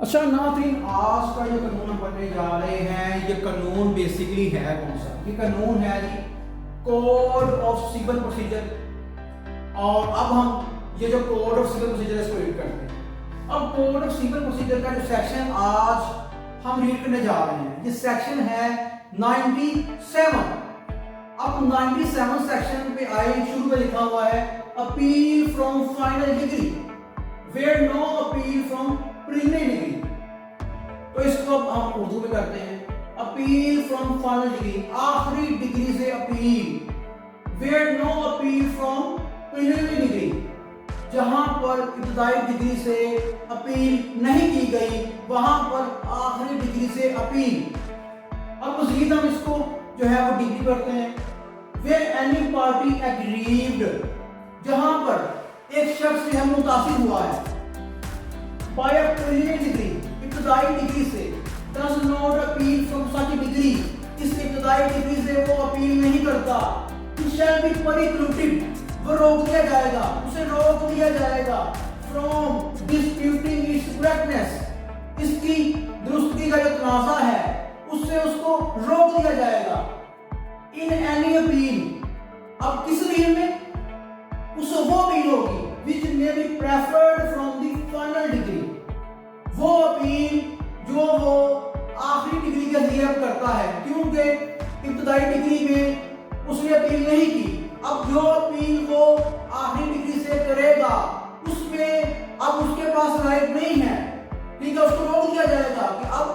اچھا ناظرین، آج کا یہ قانون ہم پڑھنے جا رہے ہیں، یہ قانون بیسیکلی ہے کون سا؟ یہ قانون ہے جی کوڈ آف سول پروسیجر۔ اور اب ہم یہ جو کوڈ آف سول پروسیجر اس کو ریڈ کرتے ہیں۔ اب کوڈ آف سول پروسیجر کا جو سیکشن آج ہم ریڈ کرنے جا رہے ہیں، یہ سیکشن ہے 97۔ اب 97 سیکشن پہ آئے، شروع میں لکھا ہوا ہے appeal from final degree where no appeal from preliminary degree. تو اس کو اب ہم اردو میں کرتے ہیں، اپیل فرام فائنل ڈگری، آخری ڈگری سے appeal, where no appeal from preliminary degree, جہاں پر ابتدائی ڈگری سے اپیل نہیں کی گئی وہاں پر آخری ڈگری سے اپیل۔ اب مزید ہم اس کو جو ہے وہ ڈگری کرتے ہیں، where any party aggrieved، جہاں پر ایک شخص جو ہے متاثر ہوا ہے by a preliminary degree، ابتدائی ڈگری سے، does not appeal from such a degree، اس ابتدائی ڈگری سے وہ اپیل نہیں کرتا، it shall be precluded، وہ روک دیا جائے گا، اسے روک دیا جائے گا from disputing its correctness، اس کی درستگی کا جو تنازع ہے اس سے اس کو روک دیا جائے گا۔ in any appeal، اب کس اپیل میں؟ اس وہ اپیل ہوگی which may be preferred from the final degree، وہ اپیل جو وہ آخری ڈگری کے ذریعے کرتا ہے، کیونکہ ابتدائی ڈگری میں اس نے اپیل نہیں کی۔ اب جو اپیل وہ آخری ڈگری سے کرے گا اس میں اب اس کے پاس رائٹ نہیں ہے، ٹھیک ہے، اس کو روک دیا جائے گا کہ اب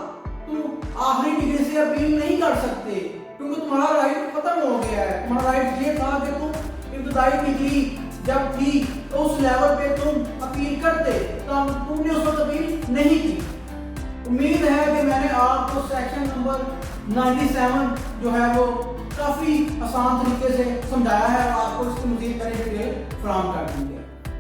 تم آخری ڈگری سے اپیل نہیں کر سکتے کیونکہ تمہارا رائٹ ختم ہو گیا ہے۔ تمہارا رائٹ یہ تھا کہ تم ابتدائی ڈگری جب تھی تو اس لیول پہ تم اپیل کرتے، تو تم نے اس وقت اپیل نہیں کی۔ امید ہے کہ میں نے آپ کو سیکشن نمبر 97 جو ہے وہ کافی آسان طریقے سے سمجھایا ہے اور آپ کو اس کی مزید ڈیٹیل فراہم کر دی ہے۔